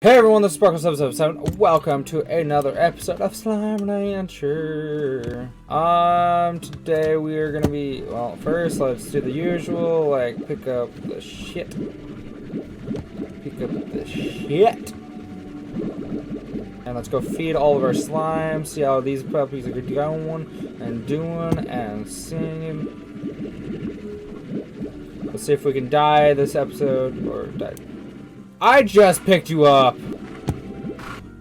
Hey everyone, this is Sparkle777. Welcome to another episode of Slime Rancher. Today we are gonna be, well, first let's do the usual, like pick up the shit. And let's go feed all of our slime, see how these puppies are going and doing and singing. Let's see if we can die this episode, or die. I just picked you up!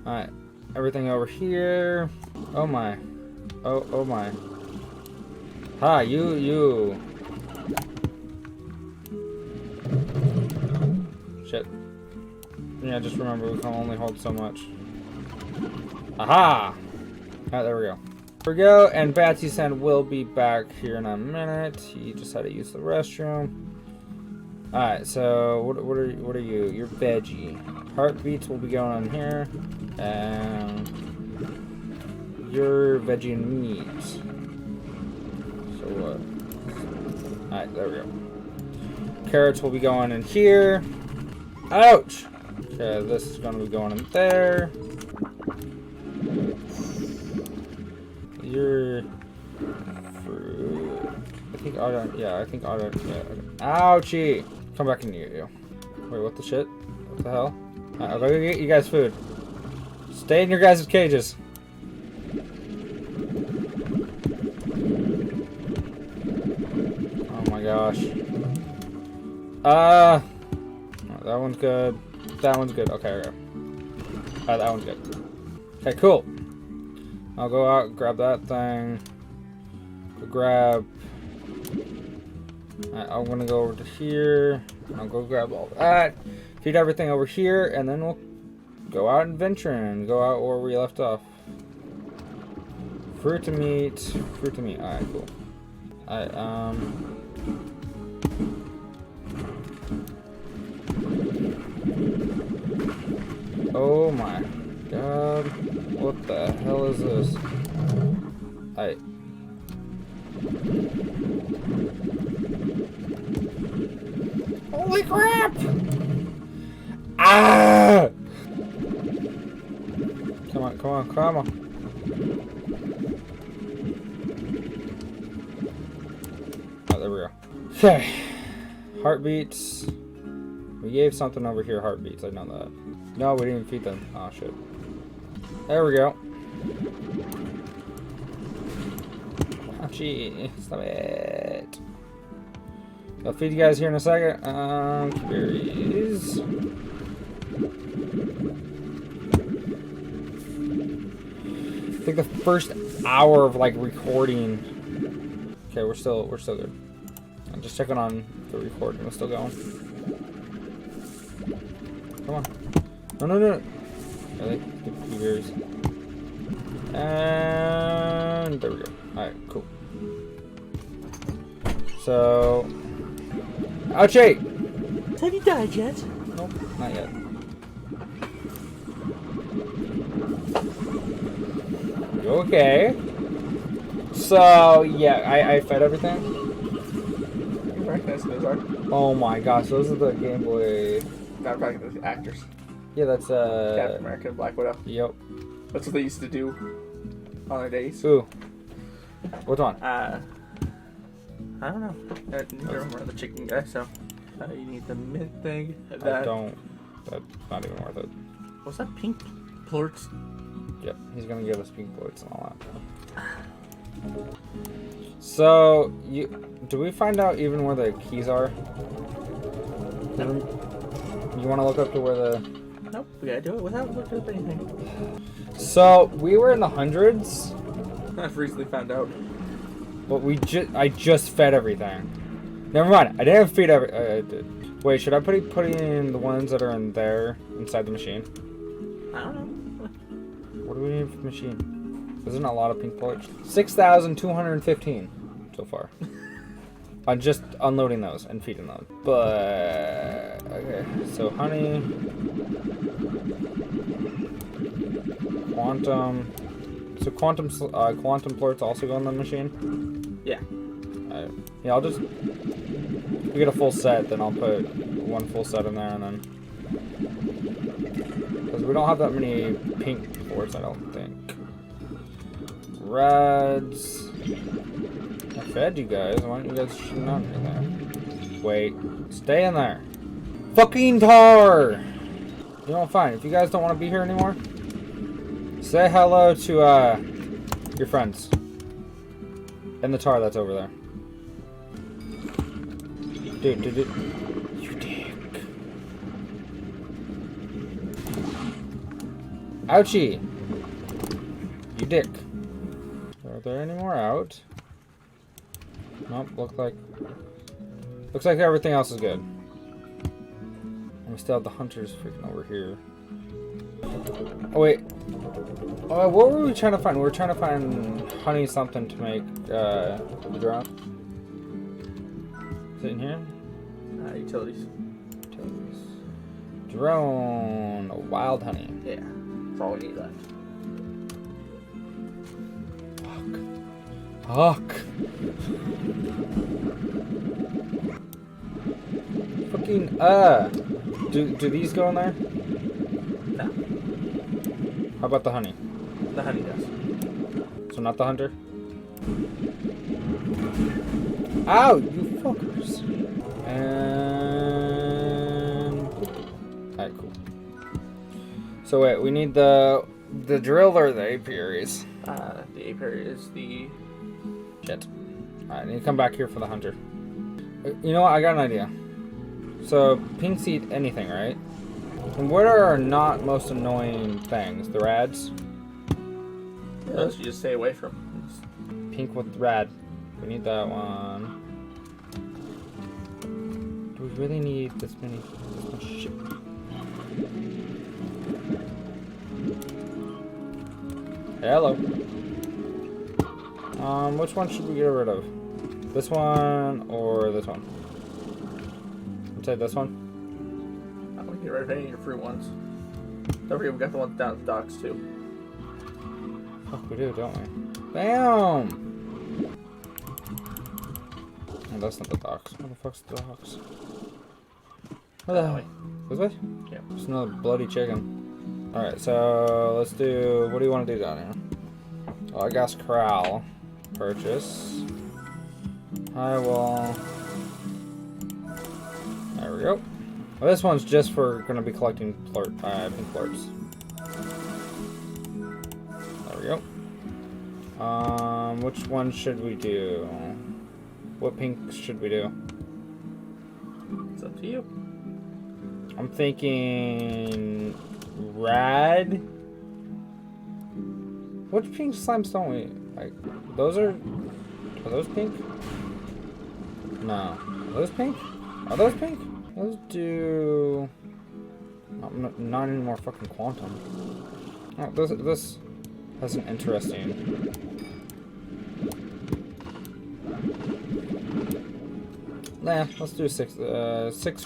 Alright, everything over here. Oh my. Oh my. Hi, you. Shit. Yeah, just remember we can only hold so much. Aha! Alright, there we go. There we go, and Batsy-san will be back here in a minute. He just had to use the restroom. Alright, so what are you? You're veggie. Heartbeats will be going on here. And you're veggie and meat. So what? Alright, there we go. Carrots will be going in here. Ouch! Okay, this is gonna be going in there. You're fruit. I think auto. Yeah. Ouchie! Come back and eat you. Wait, what the shit? What the hell? I'll go get you guys food. Stay in your guys' cages. Oh my gosh. Oh, that one's good. That one's good. Okay, okay. That one's good. Okay, cool. I'll go out and grab that thing. Go grab. I'm gonna go over to here. I'll go grab all that. Feed everything over here, and then we'll go out and venture and go out where we left off. Fruit to meat. Alright, cool. Alright, oh my god. What the hell is this? Alright. Holy crap! Ah! Come on. Oh, there we go. Okay. Heartbeats. We gave something over here heartbeats, I know that. No, we didn't even feed them. Oh, shit. There we go. Oh, gee. Stop it. I'll feed you guys here in a second. Berries. I think the first hour of like recording. Okay, we're still good. I'm just checking on the recording. We're still going. Come on. No. Really? Few berries. And there we go. Alright, cool. So. Ouchie! Have you died yet? Nope, not yet. Okay. So, yeah, I fed everything. You recognize who those are? Oh my gosh, those are the Game Boy. Not probably the actors. Yeah, that's, Captain America and Black Widow. Yep. That's what they used to do on their days. Ooh. Which one? I don't know. I don't remember the chicken guy, so you need the mint thing. I don't. That's not even worth it. What's that pink plorts? Yep, he's gonna give us pink bullets and all that. So, do we find out even where the keys are? No. You want to look up to where the... Nope, we gotta do it without looking up anything. So, we were in the hundreds. I've recently found out. But I just fed everything. Never mind. I didn't feed I did. Wait, should I put in the ones that are in there inside the machine? I don't know. What do we need for the machine? Isn't a lot of pink bullets? 6,215 so far. I'm just unloading those and feeding them. But okay, so honey, quantum. So quantum plorts also go in the machine? Yeah. Yeah, I'll just... If we get a full set, then I'll put one full set in there, and then... Doesn't we don't have that many pink boards, I don't think. Reds. I fed you guys. Why don't you guys shooting on me there? Wait. Stay in there. Fucking tar! You know, fine. If you guys don't want to be here anymore, say hello to, your friends. And the tar that's over there. Dude. You dick. Ouchie! You dick. Are there any more out? Nope, looks like everything else is good. And we still have the hunters freaking over here. Oh wait. Oh, what were we trying to find? We were trying to find honey something to make the drone. Is it in here? Utilities. Drone, wild honey. Yeah, that's all we need left. Fuck. Fucking do these go in there? No. How about the honey? The honey does. So not the hunter? Ow, you fuckers. And alright, cool. So wait, we need the drill or the apiaries? The apiary is the Shit. Alright, I need to come back here for the hunter. You know what? I got an idea. So, pinks eat anything, right? And what are our not most annoying things? The rads? Yeah, those you just stay away from. Pink with rad. We need that one. Do we really need this much shit? Hello. Which one should we get rid of? This one or this one? I'd say this one. I'm gonna get rid of any of your fruit ones. Don't forget we got the ones down at the docks too. Fuck, we do, don't we? Bam! Oh, that's not the docks. What the fuck's the docks? Where the hell? This way? Yeah. Just another bloody chicken. Alright, so let's do. What do you want to do down here? Well, I guess corral. Purchase. I will. There we go. Well, this one's just for going to be collecting pink flirts. There we go. Which one should we do? What pink should we do? It's up to you. I'm thinking rad. Which pink slimes don't we like? Those are those pink? No. Are those pink? Are those pink? Let's do not any more fucking quantum. Oh, this has an interesting. Nah, let's do 6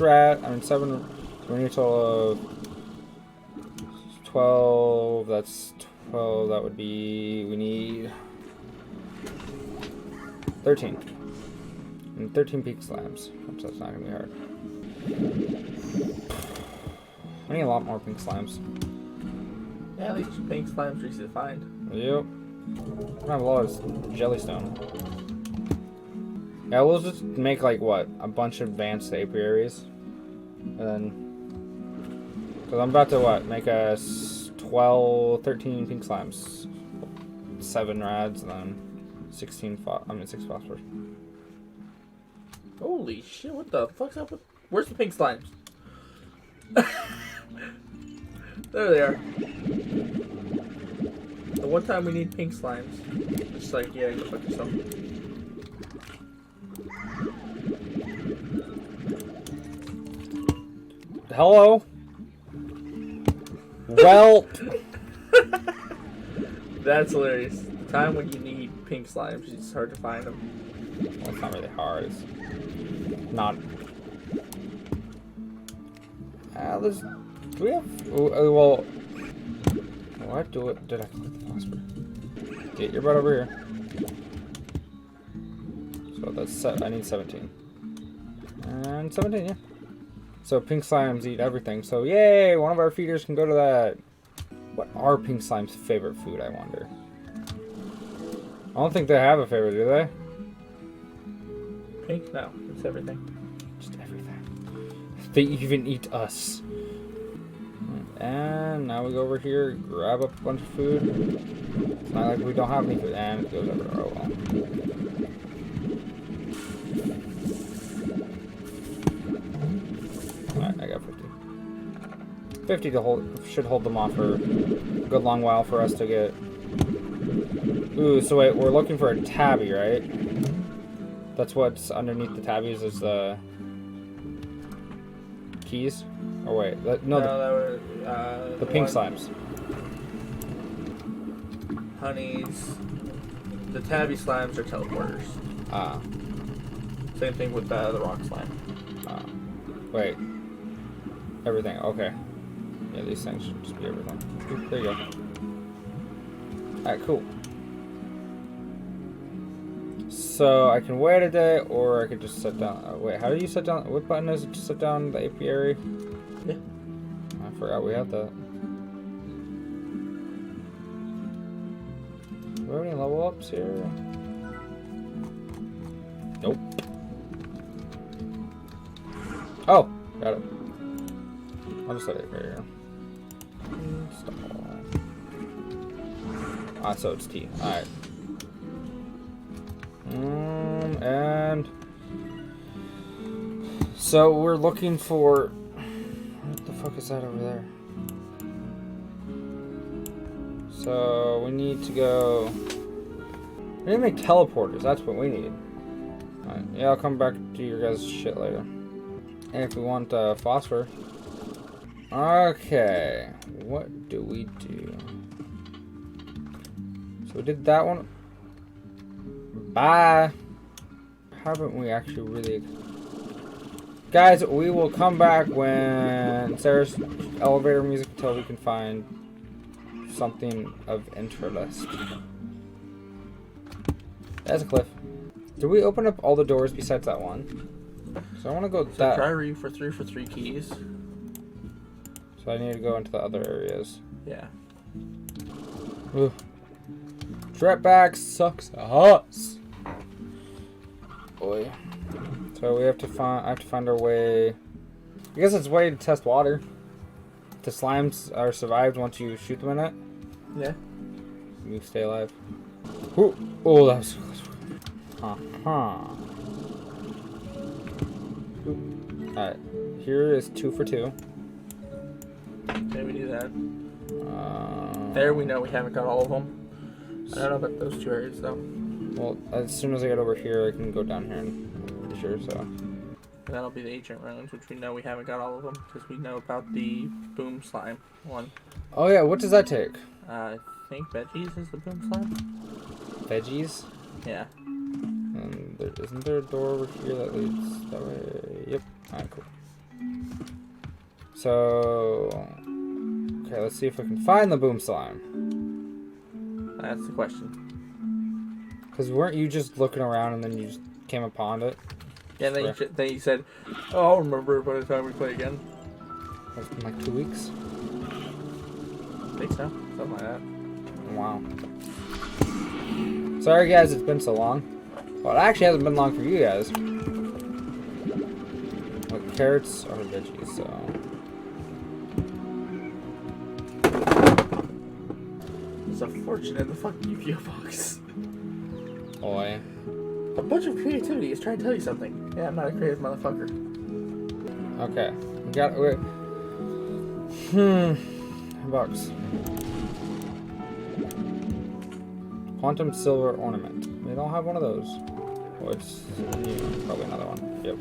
rat. I mean 7. We need a total of 12. That's 12. That would be. We need 13. And 13 peak slabs. Which that's not gonna be hard. I need a lot more pink slimes. Yeah, at least pink slimes are easy to find. Yep. I have a lot of jellystone. Yeah, we'll just make like what? A bunch of advanced apiaries. And then. Because I'm about to what? Make us 13 pink slimes. 7 rads, and then 6 phosphorus. Holy shit, what the fuck's up with... Where's the pink slimes? There they are. The one time we need pink slimes. It's like, yeah, go fuck yourself. Hello? Well... That's hilarious. The time when you need pink slimes, it's hard to find them. Well, it's not really hard. It's not... do we have... well... What did I collect the phosphorus? Get your butt over here. So that's... I need 17. And 17, yeah. So pink slimes eat everything. So yay! One of our feeders can go to that What are Pink Slime's favorite food, I wonder? I don't think they have a favorite, do they? Pink? No, it's everything. Just everything. They even eat us. And now we go over here, grab up a bunch of food. It's not like we don't have any food. And it goes everywhere. Oh well. Alright, I got 50. 50 to hold, should hold them off for a good long while for us to get. Ooh, so wait, we're looking for a tabby, right? That's what's underneath the tabbies is the keys? Or wait, no, that was the pink slimes. Honeys. The tabby slimes are teleporters. Ah. Same thing with the rock slime. Wait. Everything, okay. Yeah, these things should just be everything. There you go. Alright, cool. So I can wait a day, or I could just set down. Wait, how do you set down? What button is it to set down the apiary? Yeah. I forgot we had that. Do we have any level ups here? Nope. Oh, got it. I'll just set it right here. Install. Ah, so it's T. Alright. And so we're looking for. What the fuck is that over there? So we need to go. We need to make teleporters. That's what we need. Alright, yeah, I'll come back to your guys' shit later. And if we want phosphor. Okay, what do we do? So we did that one. Bye. Haven't we actually really... Guys, we will come back when Sarah's elevator music until we can find something of interest. That's a cliff. Did we open up all the doors besides that one? So I want to go So that. try read for 3 keys. So I need to go into the other areas. Yeah. Ooh. Trapback sucks ass. Boy. So we have to find. I have to find our way. I guess it's a way to test water. The slimes are survived once you shoot them in it. Yeah. You stay alive. Ooh. Oh, that was close. Alright. Here is 2 for 2. Okay, we do that. There we know we haven't got all of them. I don't know about those 2 areas though. Well, as soon as I get over here, I can go down here and be sure. So. And that'll be the ancient ruins, which we know we haven't got all of them because we know about the boom slime one. Oh yeah, what does that take? I think veggies is the boom slime. Veggies? Yeah. And isn't there a door over here that leads that way? Yep. Alright, cool. So, okay, let's see if we can find the boom slime. That's the question. Because weren't you just looking around and then you just came upon it? Yeah, then you said, "Oh, I'll remember by the time we play again." It's been like 2 weeks. I think so, something like that. Wow. Sorry guys, it's been so long. Well, it actually hasn't been long for you guys. Like, carrots are veggies, so... There's a fortune in the fucking UFO box. Oi. A bunch of creativity is trying to tell you something. Yeah, I'm not a creative motherfucker. Okay. We got... Wait. Box. Quantum silver ornament. We don't have one of those. Oh, it's probably another one. Yep.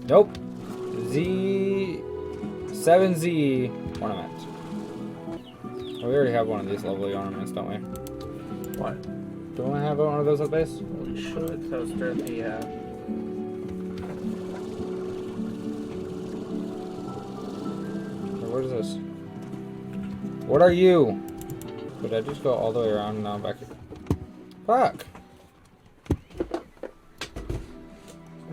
Nope. Z7Z ornament. Oh, we already have one of these lovely ornaments, don't we? What? Don't we have one of those at base? Well, we should. That was during the, What is this? What are you? Did I just go all the way around and now I'm back here? Fuck!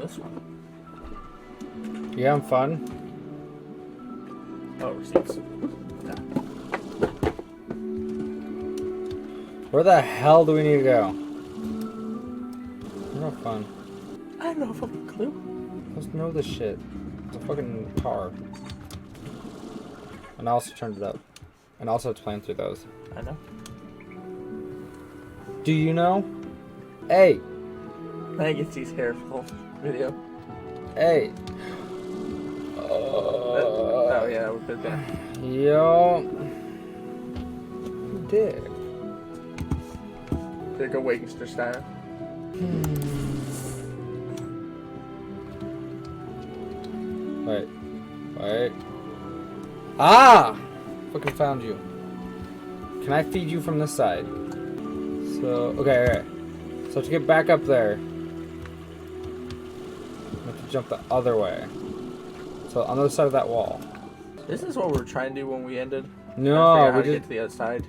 this one. You having fun? Oh, receipts. Yeah. Where the hell do we need to go? No fun. I have no fucking clue. Let's know this shit. It's a fucking car. And I also turned it up. And also it's playing through those. I know. Do you know? Hey! I think it's these hairful video. Hey! Oh yeah, we're good there. Yo. Dick. There go Wakenster style. Wait. Wait. Ah! Fucking found you. Can I feed you from this side? So, okay. So to get back up there, I have to jump the other way. So on the other side of that wall. This is what we were trying to do when we ended. No, we we did just get to the other side.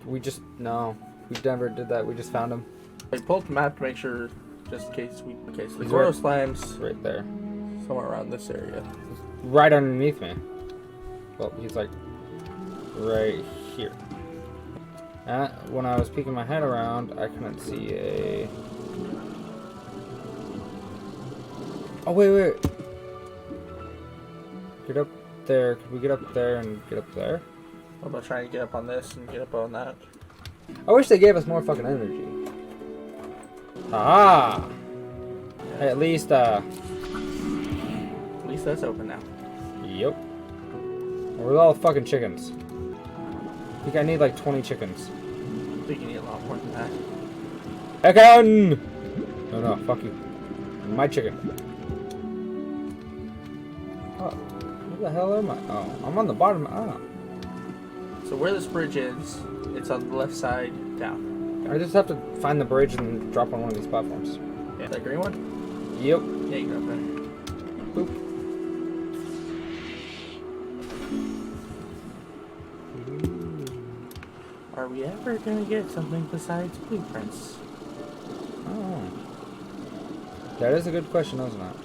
no. We never did that. We just found him. I pulled up the map to make sure, just in case we. Okay, so the He's Goro right- Slime's Right there. somewhere around this area. Right underneath me. Well, he's like right here. When I was peeking my head around, I couldn't see a... Oh, wait. Get up there. Could we get up there and get up there? What about trying to get up on this and get up on that? I wish they gave us more fucking energy. Ah! Hey, at least, At least that's open now. Yep. Where's all the fucking chickens? I think I need like 20 chickens. I think you need a lot more than that. Chicken! No, fuck you. My chicken. Oh, where the hell am I? Oh, I'm on the bottom. Oh. So where this bridge is, it's on the left side down. I just have to find the bridge and drop on one of these platforms. Yeah, that green one? Yep. Yeah, you go up there. Boop. Are we ever gonna get something besides blueprints? Oh. That is a good question, isn't it?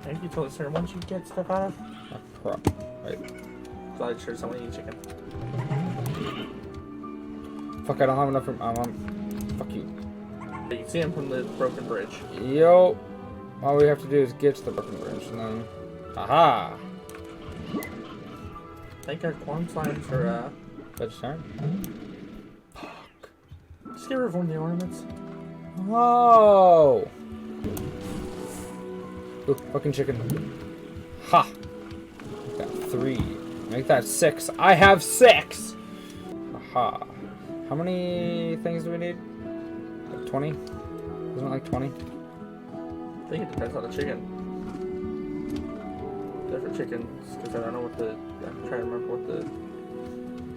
Maybe you told us certain ones you get stuff out of? Right. Glad sure someone eat chicken. Fuck, I don't have enough room. Fuck you. You can see him from the broken bridge. Yo. All we have to do is get to the broken bridge and then... Aha! I think our corn slimes are, Vegetarian? just get rid of one of the ornaments. Oh! Ooh, fucking chicken. Ha! Make that 3. Make that 6. I have 6! Aha. How many things do we need? Like 20? Isn't it like 20? I think it depends on the chicken. Different chickens, because I don't know what the... I'm trying to remember what the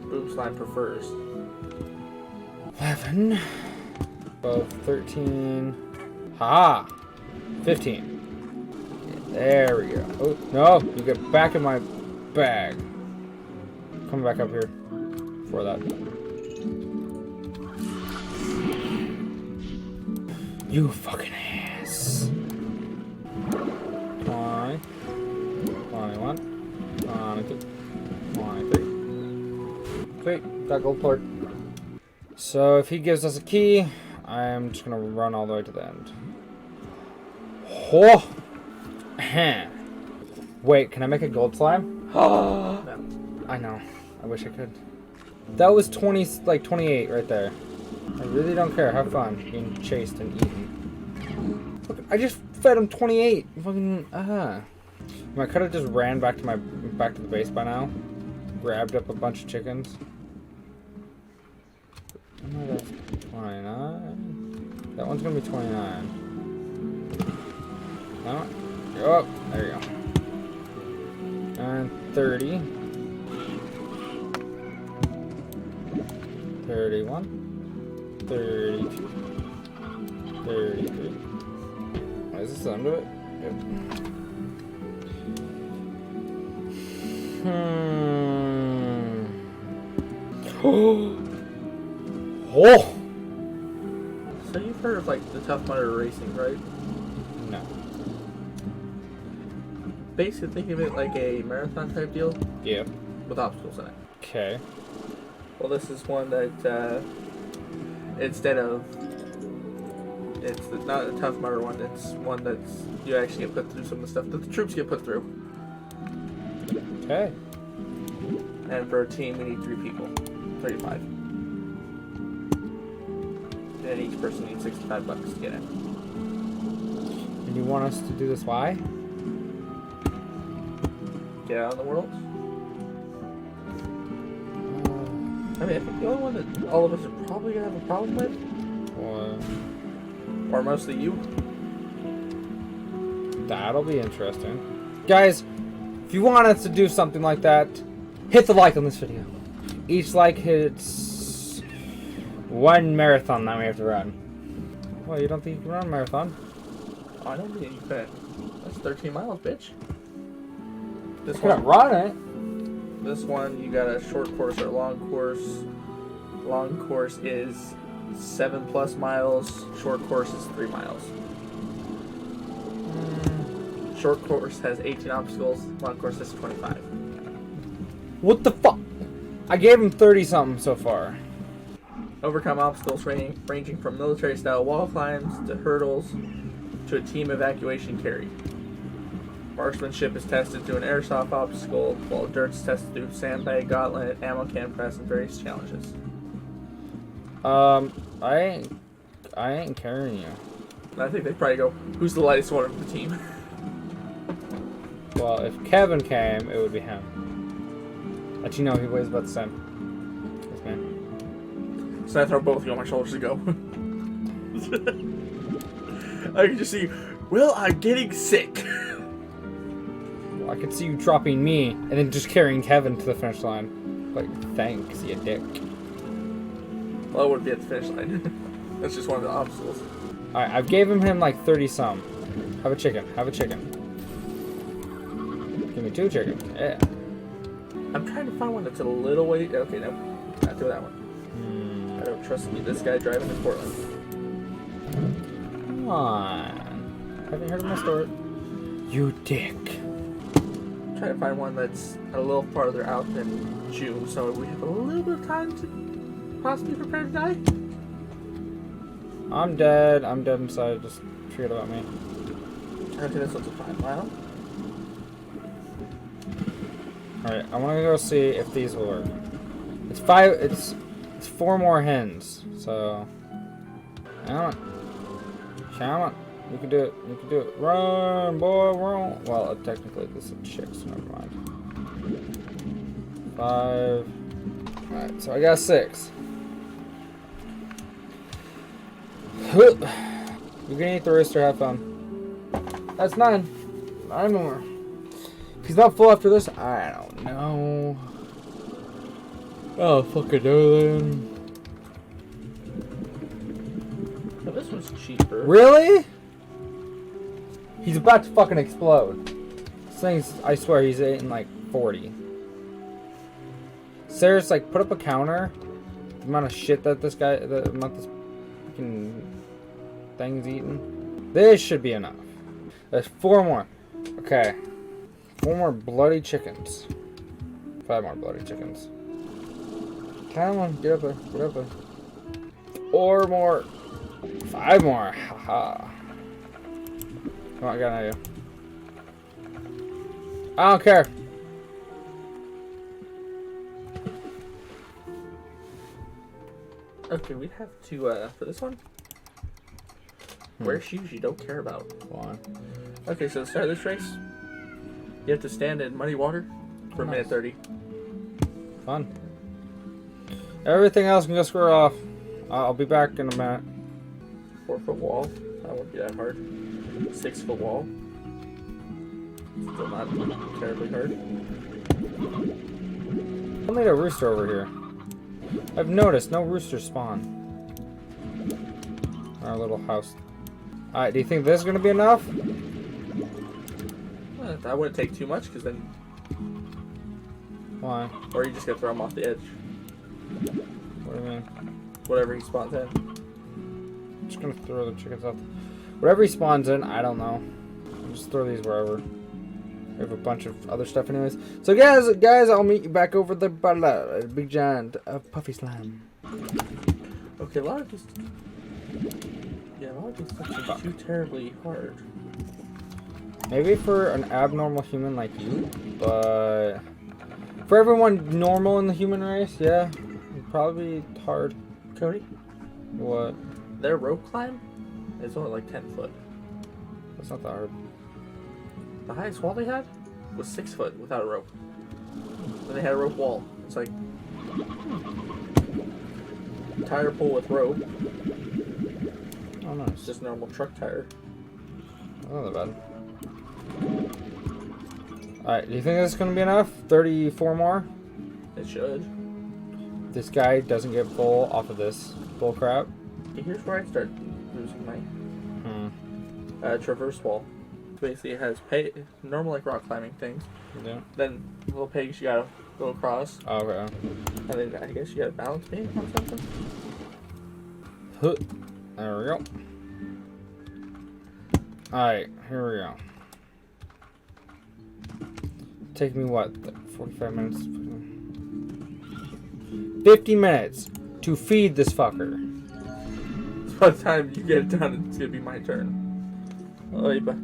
boom slime prefers. 11. 12, 13. Ha! 15. There we go. Oh, no! You get back in my bag. Come back up here for that. You fucking ass. 20. 21. 22. 23. Sweet. Got gold port. So if he gives us a key, I'm just gonna run all the way to the end. Oh! Wait, can I make a gold slime? No. I know. I wish I could. That was 28 right there. I really don't care. Have fun being chased and eaten. Look, I just fed him 28. Fucking I could have just ran back to the base by now. Grabbed up a bunch of chickens. Oh, that's 29. That one's gonna be 29. No. Oh, there you go. And 30. 31. 32. 33. Oh, is this the end of it? Yep. Oh! So you've heard of, like, the Tough Mudder racing, right? No. Basically, think of it like a marathon type deal Yep. with obstacles in it. Okay. Well, this is one that instead of not a Tough Mudder one. It's one that's you actually get put through some of the stuff that the troops get put through. Okay. And for a team, we need 3 people, 35. And each person needs $65 to get in. And you want us to do this? Why? Get out in the world. I mean, I think the only one that all of us are probably gonna have a problem with, or mostly you. That'll be interesting. Guys, if you want us to do something like that, hit the like on this video. Each like hits 1 marathon that we have to run. Well, you don't think you can run a marathon? Oh, I don't think you can. That's 13 miles, bitch. This You can't run it. This one, you got a short course or a long course. Long course is 7+ miles. Short course is 3 miles. Short course has 18 obstacles. Long course has 25. What the fuck? I gave him 30 something so far. Overcome obstacles ranging from military-style wall climbs to hurdles to a team evacuation carry. Marksmanship is tested through an airsoft obstacle, while dirt's tested through sandbag, gauntlet, ammo can press, and various challenges. I ain't carrying you. And I think they'd probably go, who's the lightest one of the team? Well, if Kevin came, it would be him. Let you know he weighs about the same. Yes, man. So I throw both of you on my shoulders to go. I can just see, well, I'm getting sick. I could see you dropping me and then just carrying Kevin to the finish line. Like, thanks, you dick. Well, I wouldn't be at the finish line. That's just one of the obstacles. Alright, I've given him like 30 some. Have a chicken. Have a chicken. Give me 2 chickens. Yeah. I'm trying to find one that's a little way. Okay, no. Not do that one. I don't trust this guy driving to Portland. Come on. Haven't heard of my story. You dick. Try to find one that's a little farther out than June, so we have a little bit of time to possibly prepare to die. I'm dead. I'm dead inside. Just forget about me. Okay, this one's a 5 mile. Alright, I want to go see if these will work. It's 5. It's 4 more hens. So, come on. Come on. You can do it. You can do it. Run, boy, run. Well, technically this is a chick, so never mind. 5. Alright, so I got 6. You can eat the rooster. Have fun. That's 9. 9 more. If he's not full after this, I don't know. Oh, fucking know then. Oh, this one's cheaper. Really? He's about to fucking explode. This thing's, I swear, he's eating like 40. Sarah's like, put up a counter. The amount of shit that this guy, the amount this fucking thing's eating. This should be enough. There's 4 more. Okay. 4 more bloody chickens. 5 more bloody chickens. Come on, get up there. Get up there. 4 more. 5 more. Haha. Come on, I got an idea. I don't care. Okay, we'd have to, for this one, wear shoes you don't care about. Why? Okay, so to start this race, you have to stand in muddy water for a minute 30. Fun. Everything else can go square off. I'll be back in a minute. 4-foot wall. That won't be that hard. 6-foot wall. Still not terribly hard. I'll need a rooster over here. I've noticed no roosters spawn. Our little house. Alright, do you think this is going to be enough? That wouldn't take too much, because then... Why? Or you just gotta throw him off the edge. What do you mean? Whatever he spawns in. I'm just going to throw the chickens off. Whatever he spawns in, I don't know. I'll just throw these wherever. We have a bunch of other stuff anyways. So guys, I'll meet you back over there by the big giant puffy slime. Okay, a lot of these sections are too terribly hard. Maybe for an abnormal human like you, but for everyone normal in the human race, yeah, it'd probably be hard. Cody, What? their rope climb is only like 10 foot. That's not that hard. The highest wall they had was 6 foot without a rope. Then they had a rope wall. It's like tire pull with rope. Oh, nice. It's just normal truck tire. Not that bad. Alright, do you think that's gonna be enough? 34 more? It should. This guy doesn't get full off of this bull crap. Here's where I start losing my traverse wall. Basically, it has normal like rock climbing things. Yeah. Then little pegs you gotta go across, Oh, okay. and then I guess you gotta balance beam on something. Huh. There we go. Alright, here we go. Take me what? 45 minutes? 50 minutes to feed this fucker. So by the time you get it done, it's gonna be my turn. Oh, but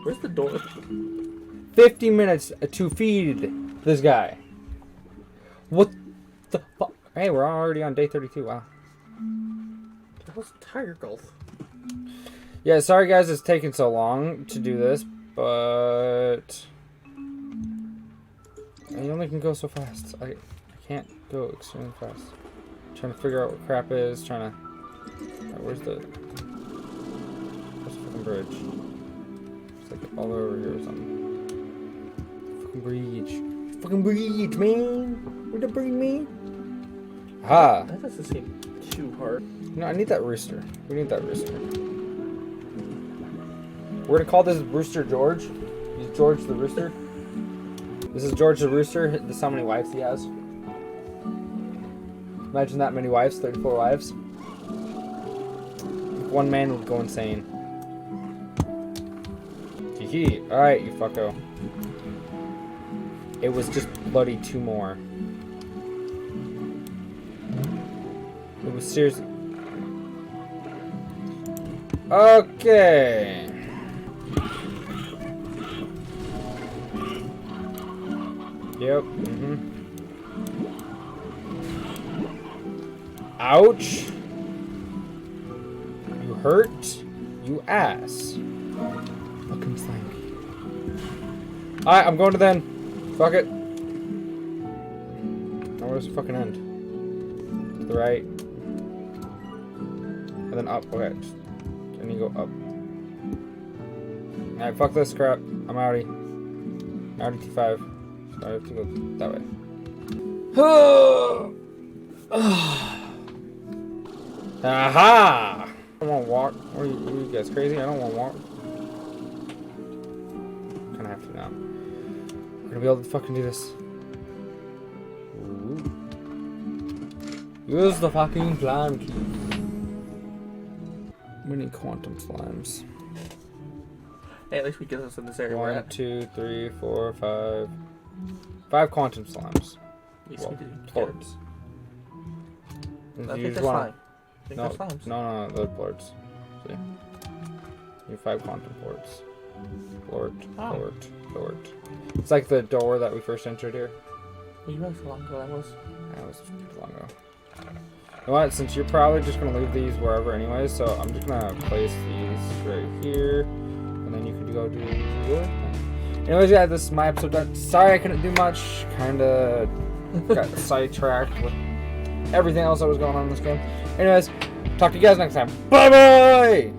where's the door? 50 minutes to feed this guy. What the fuck? Hey, we're already on day 32. Wow. That was Tiger Golf. Yeah, sorry guys it's taking so long to do this, but I only can go so fast. I can't go extremely fast. Trying to figure out what crap is, trying to... Where's the fucking bridge? It's like all over here or something. Fucking bridge, man! Where the bridge, man? Ah! That doesn't seem too hard. No, I need that rooster. We need that rooster. We're gonna call this Rooster George. He's George the Rooster. This is George the Rooster. This is how many wives he has. Imagine that many wives, 34 wives. One man would go insane. Hee. Alright, you fucko. It was just bloody 2 more. It was seriously... Okay. Yep. Ouch. You hurt. You ass. Fucking slimy. Alright, I'm going to the end. Fuck it. Now where's the fucking end? To the right. And then up. Okay. And you go up. Alright, fuck this crap. I'm outie. Outie T5. So I have to go that way. Aha! I don't want to walk. Are you guys crazy? I don't want to walk. Kinda have to now. We're gonna be able to fucking do this. Ooh. Use the fucking slime key. We need quantum slimes. Hey, at least we get us in this area. 1, 2, 3, 4, 5. 5 quantum slimes. At least we did. Plorts. I think that's fine. No, no, they're plorts. See? You have 5 quantum plorts. Plort. It's like the door that we first entered here. You realize how long ago that was? That was long ago. You know what? Since you're probably just gonna leave these wherever anyways, so I'm just gonna place these right here, and then you can go do your thing. Anyways, yeah, this is my episode done. Sorry I couldn't do much. Kinda got sidetracked with everything else that was going on in this game. Anyways, talk to you guys next time. Bye bye!